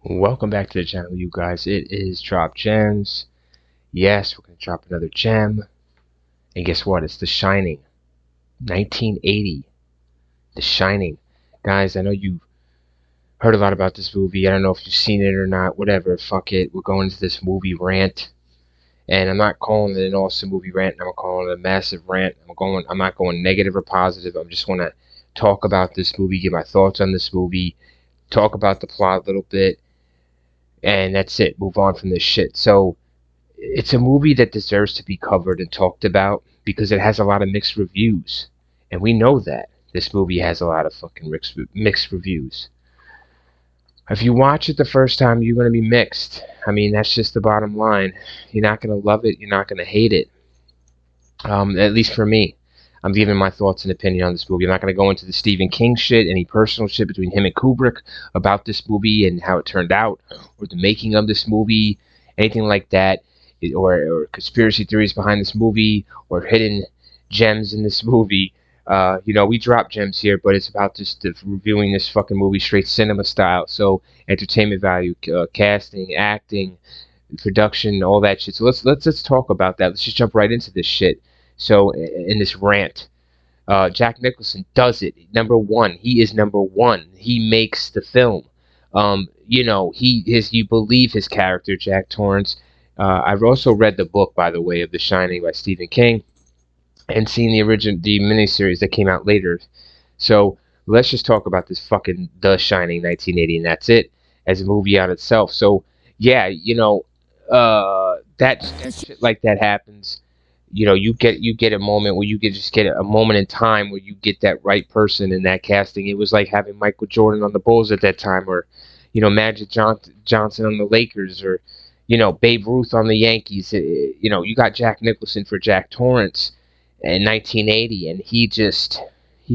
Welcome back to the channel, you guys. It is Drop Gems. Yes, we're going to drop another gem. And guess what? It's The Shining. 1980. The Shining. Guys, I know you've heard a lot about this movie. I don't know if you've seen it or not. Whatever. Fuck it. We're going into this movie rant. And I'm not calling it an awesome movie rant. I'm calling it a massive rant. I'm not going negative or positive. I just want to talk about this movie, give my thoughts on this movie, talk about the plot a little bit, and that's it. Move on from this shit. So, it's a movie that deserves to be covered and talked about because it has a lot of mixed reviews. And we know that. This movie has a lot of fucking mixed reviews. If you watch it the first time, you're going to be mixed. I mean, that's just the bottom line. You're not going to love it. You're not going to hate it. At least for me. I'm giving my thoughts and opinion on this movie. I'm not going to go into the Stephen King shit, any personal shit between him and Kubrick about this movie and how it turned out, or the making of this movie, anything like that, or conspiracy theories behind this movie, or hidden gems in this movie. We drop gems here, but it's about just reviewing this fucking movie straight cinema style. So entertainment value, casting, acting, production, all that shit. So let's talk about that. Let's just jump right into this shit. So in this rant, Jack Nicholson does it. Number one, he is number one. He makes the film. You believe his character, Jack Torrance. I've also read the book, by the way, of The Shining by Stephen King, and seen the miniseries that came out later. So let's just talk about this fucking The Shining 1980, and that's it as a movie on itself. So yeah, that shit like that happens. You get a moment where you get a moment in time where you get that right person in that casting. It was like having Michael Jordan on the Bulls at that time, or Magic Johnson on the Lakers, or Babe Ruth on the Yankees. You got Jack Nicholson for Jack Torrance in 1980, and he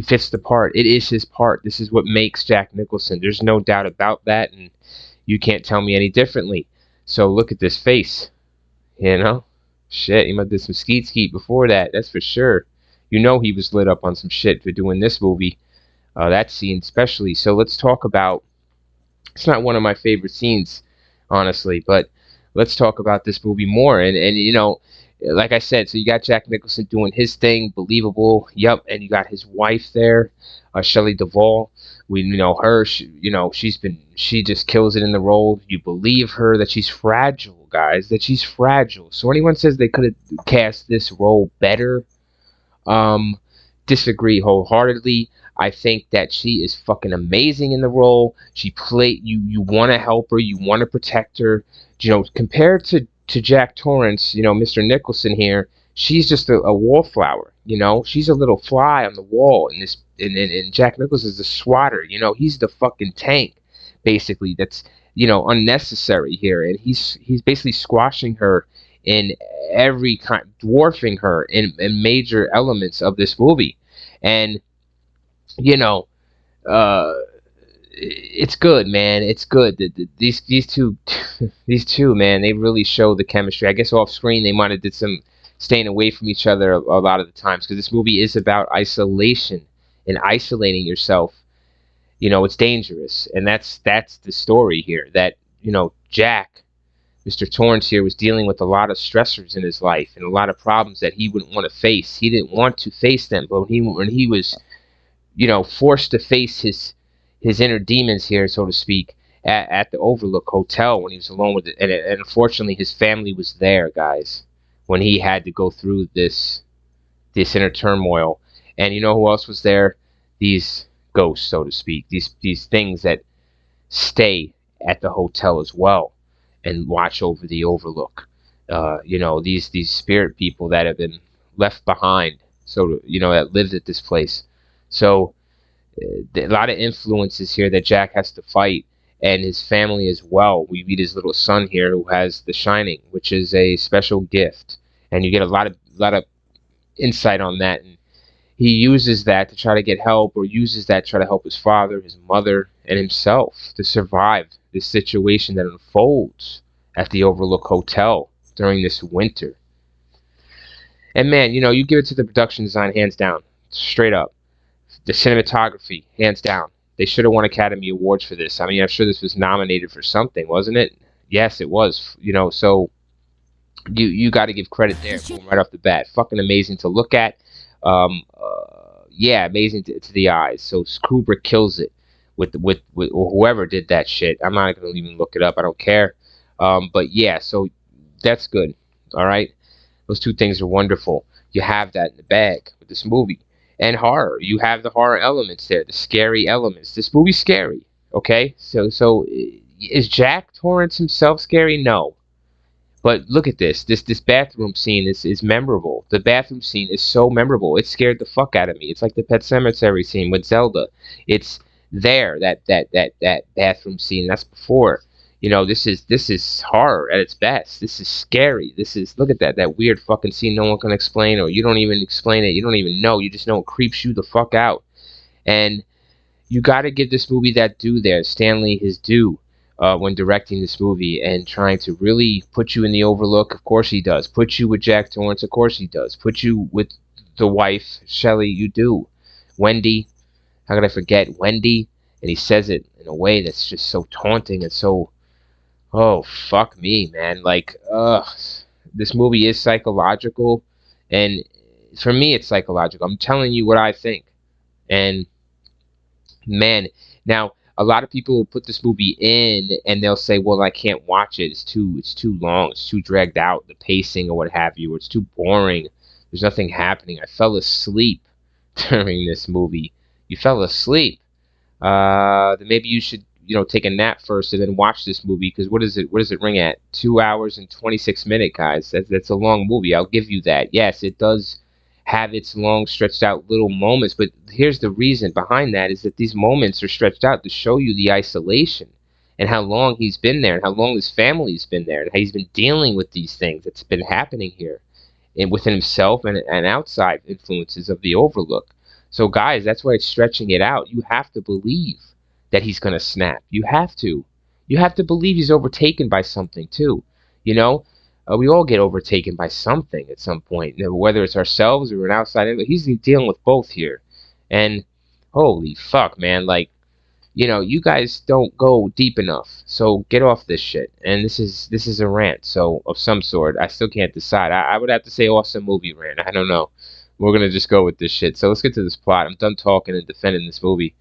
fits the part. It is his part. This is what makes Jack Nicholson. There's no doubt about that, and you can't tell me any differently. So look at this face, you know. Shit, he might have did some skeet before that, that's for sure. He was lit up on some shit for doing this movie, that scene especially. So let's talk about. It's not one of my favorite scenes, honestly, but let's talk about this movie more. And like I said, so you got Jack Nicholson doing his thing, believable. Yep, and you got his wife there, Shelley Duvall. We know her. She just kills it in the role. You believe her that she's fragile, guys. That she's fragile. So anyone says they could have cast this role better, um, disagree wholeheartedly. I think that she is fucking amazing in the role. She played you want to help her, you want to protect her. Compared to Jack Torrance, Mr. Nicholson here, she's just a wallflower. She's a little fly on the wall. In this, and Jack Nicholson's the swatter. He's the fucking tank, basically. That's unnecessary here, and he's basically squashing her in every kind, dwarfing her in major elements of this movie, and you know, uh, it's good, man. It's good. These two, these two, man, they really show the chemistry. I guess off screen they might have did some staying away from each other a lot of the times because this movie is about isolation and isolating yourself. It's dangerous, and that's the story here. That Jack, Mr. Torrance here, was dealing with a lot of stressors in his life and a lot of problems that he wouldn't want to face. He didn't want to face them, but when he was forced to face his inner demons here, so to speak, at the Overlook Hotel when he was alone with it. And unfortunately, his family was there, guys, when he had to go through this inner turmoil. And you know who else was there? These ghosts, so to speak, these things that stay at the hotel as well and watch over the Overlook. These spirit people that have been left behind, so that lived at this place. So a lot of influences here that Jack has to fight, and his family as well. We meet his little son here who has the Shining, which is a special gift, and you get a lot of insight on that. And he uses that to try to get help, or uses that to try to help his father, his mother, and himself to survive this situation that unfolds at the Overlook Hotel during this winter. And man, you give it to the production design hands down, straight up. The cinematography, hands down. They should have won Academy Awards for this. I mean, I'm sure this was nominated for something, wasn't it? Yes, it was. So you got to give credit there. Boom, right off the bat. Fucking amazing to look at. Yeah, amazing to the eyes. So Kubrick kills it with or whoever did that shit. I'm not gonna even look it up. I don't care. But yeah, so that's good. All right, those two things are wonderful. You have that in the bag with this movie. And horror. You have the horror elements there, the scary elements. This movie's scary. Okay, so is Jack Torrance himself scary? No. But look at this. This bathroom scene is memorable. The bathroom scene is so memorable. It scared the fuck out of me. It's like the Pet Sematary scene with Zelda. It's there, that bathroom scene. That's before. This is horror at its best. This is scary. Look at that weird fucking scene no one can explain, or you don't even explain it. You don't even know. You just know it creeps you the fuck out. And you got to give this movie that due there. Stanley his due when directing this movie and trying to really put you in the Overlook. Of course he does. Put you with Jack Torrance. Of course he does. Put you with the wife, Shelley. You do. Wendy. How could I forget Wendy? And he says it in a way that's just so taunting and so, oh, fuck me, man. Like, this movie is psychological. And for me, it's psychological. I'm telling you what I think. And man, now a lot of people will put this movie in and they'll say, well, I can't watch it. It's too long. It's too dragged out, the pacing or what have you, or it's too boring. There's nothing happening. I fell asleep during this movie. You fell asleep. Then maybe you should, take a nap first and then watch this movie, because what does it ring at? 2 hours and 26 minutes, guys. That's a long movie. I'll give you that. Yes, it does have its long stretched out little moments, but here's the reason behind that is that these moments are stretched out to show you the isolation and how long he's been there and how long his family's been there and how he's been dealing with these things that's been happening here and within himself and outside influences of the Overlook. So guys, that's why it's stretching it out. You have to believe that he's going to snap. You have to believe he's overtaken by something too. We all get overtaken by something at some point, whether it's ourselves or an outside. He's dealing with both here, and holy fuck, man! Like, you guys don't go deep enough. So get off this shit. And this is a rant, so of some sort. I still can't decide. I would have to say awesome movie rant. I don't know. We're gonna just go with this shit. So let's get to this plot. I'm done talking and defending this movie.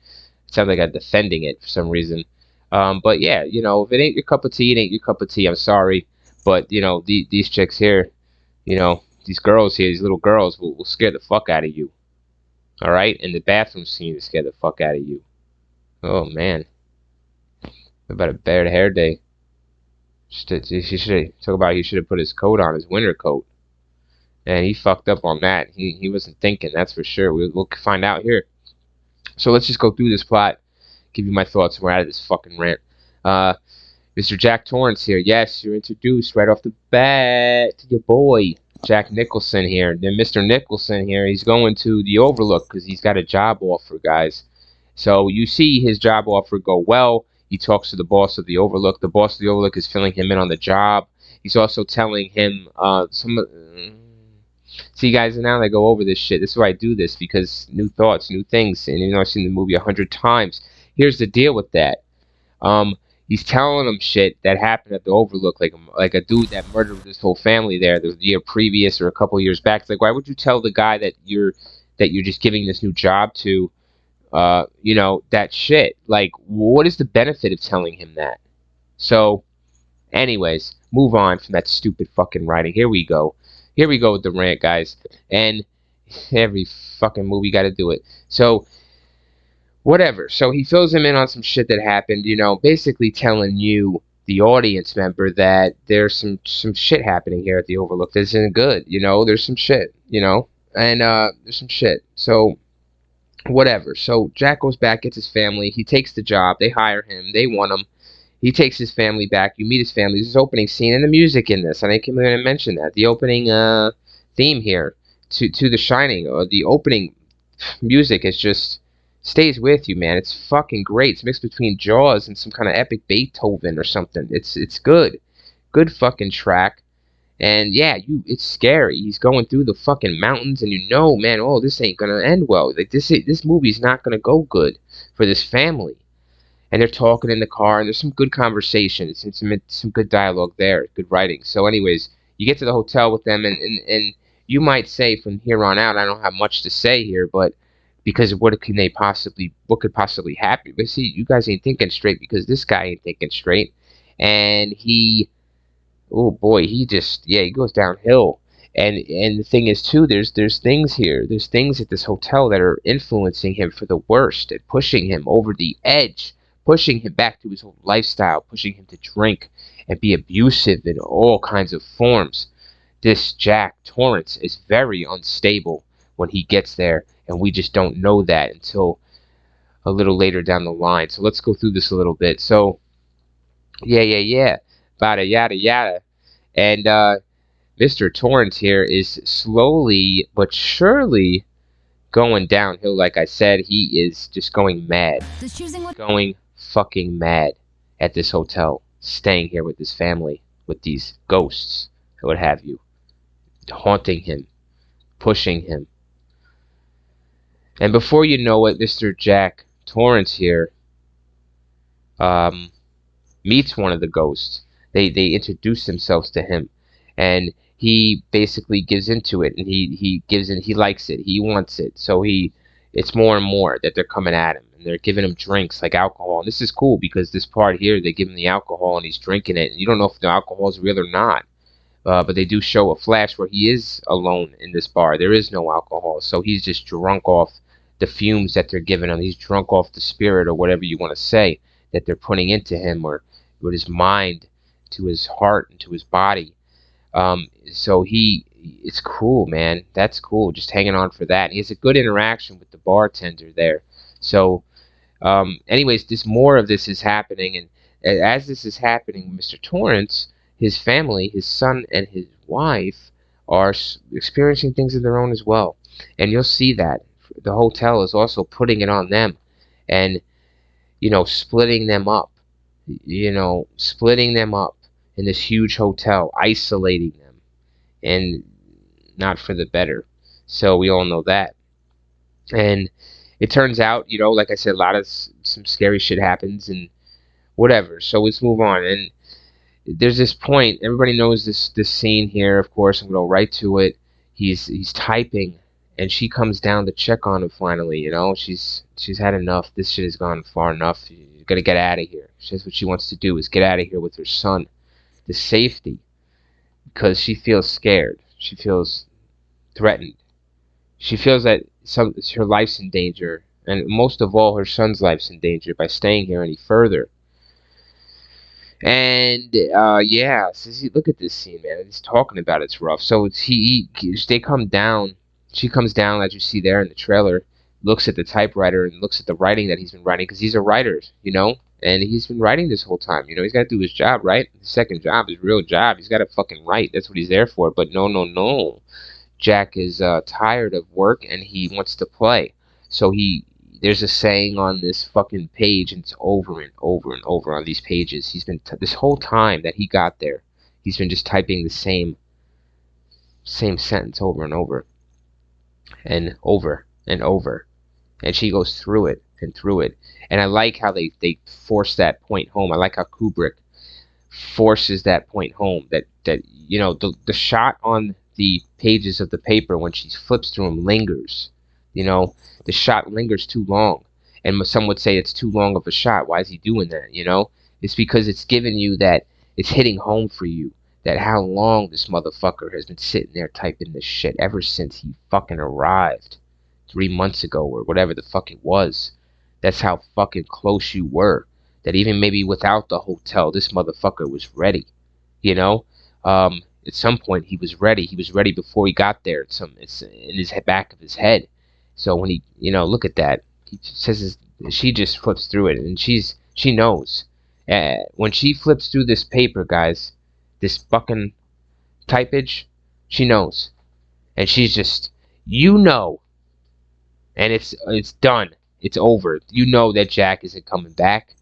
It sounds like I'm defending it for some reason. But yeah, if it ain't your cup of tea, it ain't your cup of tea. I'm sorry. But, these chicks here, these girls here, these little girls will scare the fuck out of you. All right? And the bathroom scene will scare the fuck out of you. Oh, man. What about a bad hair day? He should have put his coat on, his winter coat. And he fucked up on that. He wasn't thinking, that's for sure. We'll find out here. So let's just go through this plot, give you my thoughts, and we're out of this fucking rant. Mr. Jack Torrance here. Yes, you're introduced right off the bat to your boy, Jack Nicholson here. Then Mr. Nicholson here, he's going to the Overlook because he's got a job offer, guys. So you see his job offer go well. He talks to the boss of the Overlook. The boss of the Overlook is filling him in on the job. He's also telling him see, guys, now I go over this shit. This is why I do this, because new thoughts, new things. And I've seen the movie 100 times. Here's the deal with that. He's telling them shit that happened at the Overlook, like a dude that murdered his whole family there the year previous or a couple years back. It's like, why would you tell the guy that you're just giving this new job to, that shit? Like, what is the benefit of telling him that? So, anyways, move on from that stupid fucking writing. Here we go with the rant, guys. And every fucking movie got to do it. So, whatever. So he fills him in on some shit that happened, basically telling you, the audience member, that there's some shit happening here at the Overlook that isn't good. There's some shit, and there's some shit. So whatever. So Jack goes back, gets his family. He takes the job. They hire him. They want him. He takes his family back. You meet his family. There's his opening scene and the music in this. And I came in to mention that. The opening theme here to The Shining, or the opening music, is just stays with you, man. It's fucking great. It's mixed between Jaws and some kind of epic Beethoven or something. It's good fucking track. And yeah, it's scary. He's going through the fucking mountains, and you know, man, oh, this ain't gonna end well. Like this movie's not gonna go good for this family. And they're talking in the car, and there's some good conversations and some good dialogue there, good writing. So, anyways, you get to the hotel with them, and you might say from here on out, I don't have much to say here, but because what could possibly happen? But see, you guys ain't thinking straight because this guy ain't thinking straight, and oh boy, he goes downhill. And the thing is too, there's things here. There's things at this hotel that are influencing him for the worst and pushing him over the edge, pushing him back to his old lifestyle, pushing him to drink and be abusive in all kinds of forms. This Jack Torrance is very unstable when he gets there, and we just don't know that until a little later down the line. So let's go through this a little bit. So yeah, bada yada yada. And Mr. Torrance here is slowly but surely going downhill. Like I said, he is just going mad. Going fucking mad at this hotel, staying here with his family, with these ghosts, what have you, haunting him, pushing him. And before you know it, Mr. Jack Torrance here meets one of the ghosts. They introduce themselves to him, and he basically gives into it, and he gives in. He likes it. He wants it. So it's more and more that they're coming at him, and they're giving him drinks like alcohol. And this is cool because this part here, they give him the alcohol, and he's drinking it, and you don't know if the alcohol is real or not. But they do show a flash where he is alone in this bar. There is no alcohol, so he's just drunk off the fumes that they're giving him. He's drunk off the spirit, or whatever you want to say, that they're putting into him, or with his mind, to his heart, and to his body. So it's cool, man. That's cool. Just hanging on for that. And he has a good interaction with the bartender there. So, anyways, more of this is happening, and as this is happening, Mr. Torrance, his family, his son, and his wife are experiencing things of their own as well. And you'll see that the hotel is also putting it on them, and splitting them up. Splitting them up in this huge hotel, isolating them, and not for the better. So we all know that. And it turns out, like I said, a lot of some scary shit happens and whatever. So let's move on. And there's this point. Everybody knows this scene here. Of course, I'm going to go right to it. He's typing, and she comes down to check on him finally. She's had enough. This shit has gone far enough. You got to get out of here. That's what she wants to do, is get out of here with her son to safety, because she feels scared. She feels threatened. She feels that her life's in danger, and most of all, her son's life's in danger by staying here any further. And yeah, so look at this scene, man. He's talking about it's rough. So they come down. She comes down, as you see there in the trailer, looks at the typewriter and looks at the writing that he's been writing, because he's a writer, and he's been writing this whole time. He's got to do his job, right? His second job, his real job. He's got to fucking write. That's what he's there for. But no. Jack is tired of work, and he wants to play. So there's a saying on this fucking page, and it's over and over and over on these pages. He's been this whole time that he got there, he's been just typing the same sentence over and over and over and over. And she goes through it and through it. And I like how they force that point home. I like how Kubrick forces that point home, that the shot on the pages of the paper when she flips through them lingers. The shot lingers too long, and some would say it's too long of a shot. Why is he doing that? It's because it's giving you that, it's hitting home for you, that how long this motherfucker has been sitting there typing this shit ever since he fucking arrived 3 months ago, or whatever the fuck it was. That's how fucking close you were. That even maybe without the hotel, this motherfucker was ready. At some point he was ready. He was ready before he got there. It's in his back of his head. So when he, look at that. He says she just flips through it, and she knows. When she flips through this paper, guys, this fucking typage, she knows, and she's just, and it's done. It's over. That Jack isn't coming back.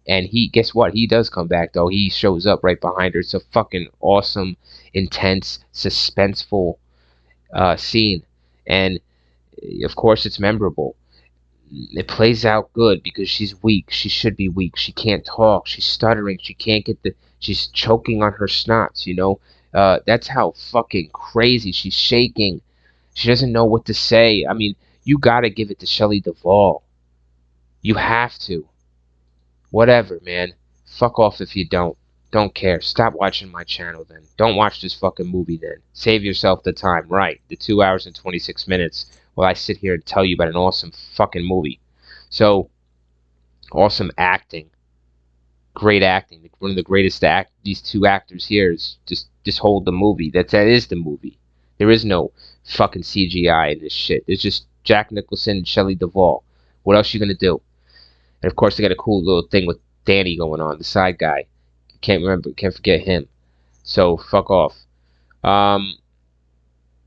And he, guess what? He does come back though. He shows up right behind her. It's a fucking awesome, intense, suspenseful scene, and of course it's memorable. It plays out good because she's weak. She should be weak. She can't talk. She's stuttering. She can't get the. She's choking on her snots. That's how fucking crazy she's shaking. She doesn't know what to say. I mean, you gotta give it to Shelley Duvall. You have to. Whatever, man. Fuck off if you don't. Don't care. Stop watching my channel then. Don't watch this fucking movie then. Save yourself the time, right? The 2 hours and 26 minutes while I sit here and tell you about an awesome fucking movie. So, awesome acting. Great acting. One of the greatest these two actors here is just hold the movie. That is the movie. There is no fucking CGI in this shit. There's just Jack Nicholson and Shelley Duvall. What else you gonna do? And of course, they got a cool little thing with Danny going on, the side guy. Can't forget him. So fuck off. Um,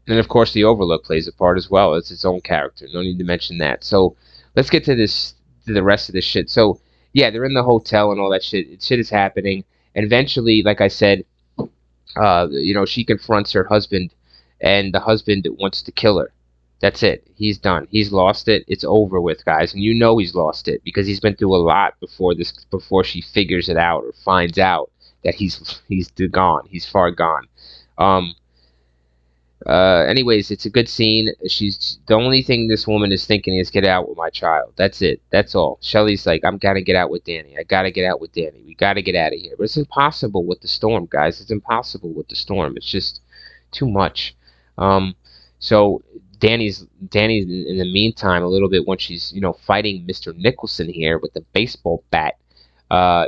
and of course, the Overlook plays a part as well. It's its own character. No need to mention that. So let's get to the rest of this shit. So yeah, they're in the hotel and all that shit. Shit is happening, and eventually, like I said, she confronts her husband, and the husband wants to kill her. That's it. He's done. He's lost it. It's over with, guys. And you know he's lost it because he's been through a lot before she figures it out or finds out that he's gone. He's far gone. Um, Anyways, it's a good scene. She's the only thing this woman is thinking is get out with my child. That's it. That's all. Shelly's like, I'm gotta get out with Danny. I gotta get out with Danny. We gotta get out of here. But it's impossible with the storm, guys. It's impossible with the storm. It's just too much. Um, so Danny's in the meantime a little bit when she's fighting Mr. Nicholson here with the baseball bat.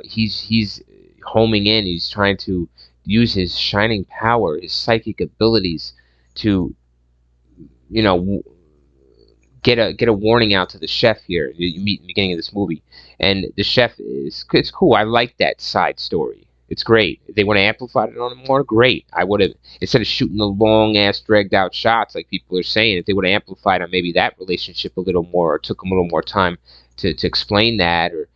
He's homing in. He's trying to use his shining power, his psychic abilities to you know get a warning out to the chef here you meet in the beginning of this movie. And the chef it's cool. I like that side story. It's great. If they want to amplify it on more, great. I would have, instead of shooting the long ass dragged out shots like people are saying, if they would have amplified on maybe that relationship a little more, or took them a little more time to explain that, or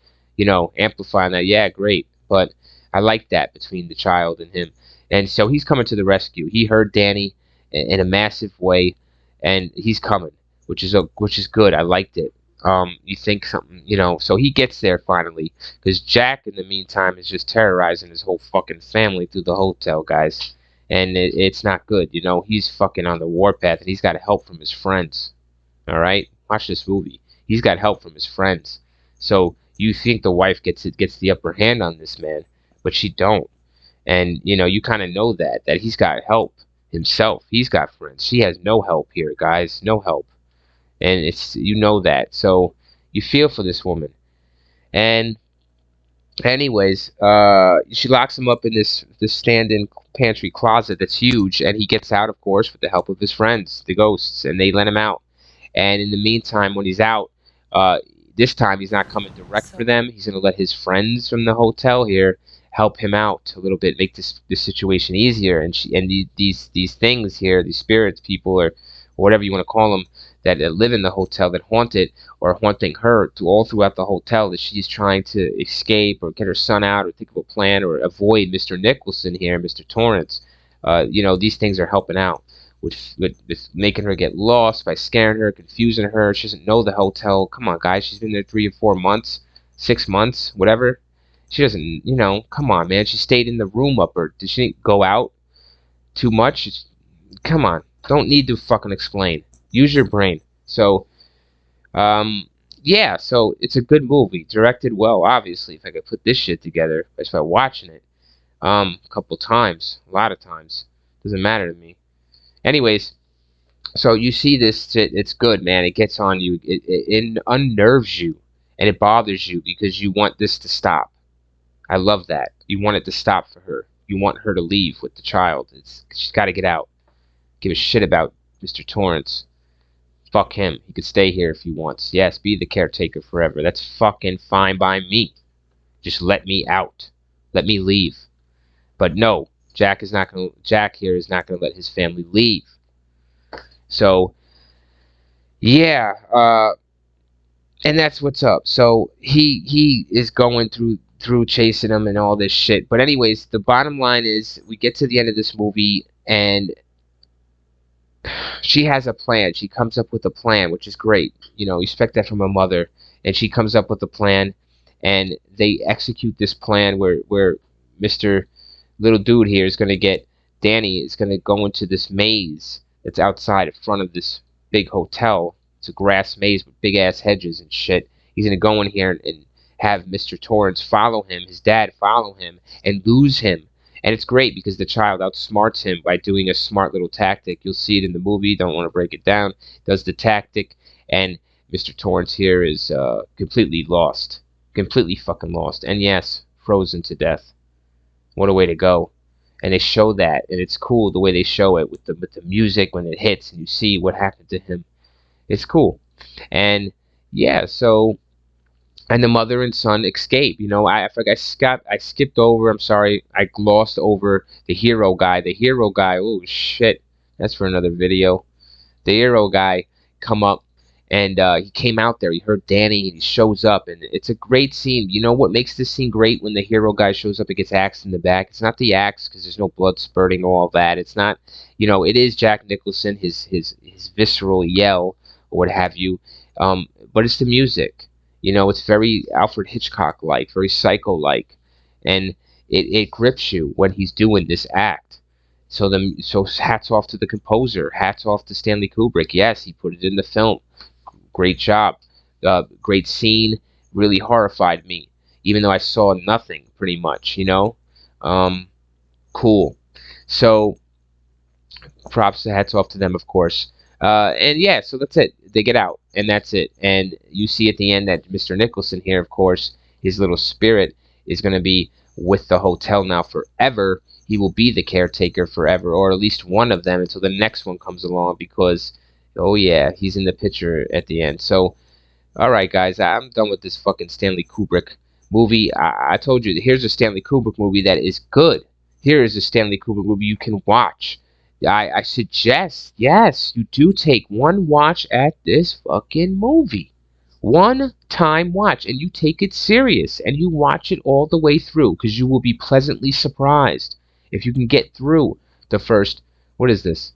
amplify on that, yeah, great. But I like that between the child and him. And so he's coming to the rescue. He heard Danny in a massive way, and he's coming, which is good. I liked it. You think something, so he gets there finally, because Jack, in the meantime, is just terrorizing his whole fucking family through the hotel, guys. And it's not good, he's fucking on the warpath, and he's got help from his friends. All right? Watch this movie. He's got help from his friends. So you think the wife gets the upper hand on this man, but she don't. And, you kind of know that he's got help himself. He's got friends. She has no help here, guys. No help. And it's that, so you feel for this woman. And anyways, she locks him up in this stand-in pantry closet that's huge, and he gets out, of course, with the help of his friends, the ghosts, and they let him out. And in the meantime, when he's out, this time he's not coming direct for them. He's going to let his friends from the hotel here help him out a little bit, make this situation easier. And these things here, these spirits, people, or whatever you want to call them, that live in the hotel, that haunt it, or haunting her all throughout the hotel, that she's trying to escape or get her son out, or think of a plan, or avoid Mr. Nicholson here, Mr. Torrance. These things are helping out with making her get lost, by scaring her, confusing her. She doesn't know the hotel. Come on, guys. She's been there 3 or 4 months, 6 months, whatever. She doesn't, come on, man. She stayed in the room up, or did she go out too much? Come on. Don't need to fucking explain. Use your brain. So, yeah, so it's a good movie, directed well, obviously. If I could put this shit together, I start watching it, a couple times, a lot of times, doesn't matter to me. Anyways, so you see this shit, it's good, man. It gets on you, it unnerves you, and it bothers you because you want this to stop. I love that. You want it to stop for her. You want her to leave with the child. She's got to get out. Give a shit about Mr. Torrance. Fuck him. He could stay here if he wants. Yes, be the caretaker forever. That's fucking fine by me. Just let me out. Let me leave. But no, Jack here is not gonna let his family leave. So yeah, and that's what's up. So he is going through through chasing him and all this shit. But anyways, the bottom line is we get to the end of this movie and she has a plan. She comes up with a plan, which is great. You know, you expect that from a mother. And she comes up with a plan, and they execute this plan where Mr. Little Dude here is going to get Danny is going to go into this maze that's outside in front of this big hotel. It's a grass maze with big ass hedges and shit. He's going to go in here and have Mr. Torrance follow him, his dad follow him, and lose him. And it's great because the child outsmarts him by doing a smart little tactic. You'll see it in the movie. Don't want to break it down. Does the tactic, and Mr. Torrance here is completely lost. Completely fucking lost. And yes, frozen to death. What a way to go. And they show that, and it's cool the way they show it with the music when it hits and you see what happened to him. It's cool. And yeah, so and the mother and son escape. You know, I skipped over. I'm sorry, I glossed over the hero guy. The hero guy. Oh shit, that's for another video. The hero guy come up, and he came out there. He heard Danny, and he shows up, and it's a great scene. You know what makes this scene great? When the hero guy shows up, it gets axed in the back. It's not the axe because there's no blood spurting or all that. It's not, you know, it is Jack Nicholson, his visceral yell or what have you. But it's the music. You know, it's very Alfred Hitchcock-like, very Psycho-like, and it grips you when he's doing this act. So hats off to the composer, hats off to Stanley Kubrick. Yes, he put it in the film. Great job, great scene. Really horrified me, even though I saw nothing, pretty much. You know, cool. So props, hats off to them, of course. And yeah, so that's it. They get out, and that's it. And you see at the end that Mr. Nicholson here, of course, his little spirit is going to be with the hotel now forever. He will be the caretaker forever, or at least one of them until the next one comes along because, oh yeah, he's in the picture at the end. So, alright guys, I'm done with this fucking Stanley Kubrick movie. I told you, here's a Stanley Kubrick movie that is good. Here is a Stanley Kubrick movie you can watch. I suggest, yes, you do take one watch at this fucking movie. One time watch, and you take it serious, and you watch it all the way through, because you will be pleasantly surprised if you can get through the first, what is this?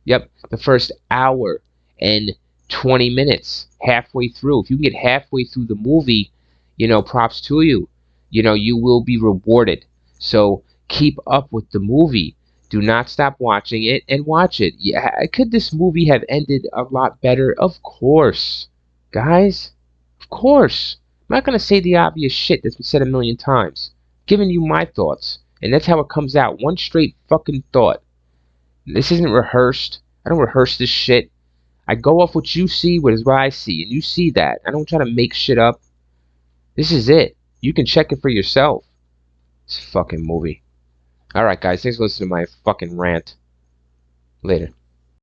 Yep, the first hour and 20 minutes, halfway through. If you can get halfway through the movie, you know, props to you. You know, you will be rewarded. So keep up with the movie. Do not stop watching it and watch it. Yeah, could this movie have ended a lot better? Of course, guys. Of course. I'm not going to say the obvious shit that's been said a million times. I'm giving you my thoughts. And that's how it comes out. One straight fucking thought. This isn't rehearsed. I don't rehearse this shit. I go off what you see, what is what I see. And you see that. I don't try to make shit up. This is it. You can check it for yourself. This fucking movie. Alright guys, thanks for listening to my fucking rant. Later.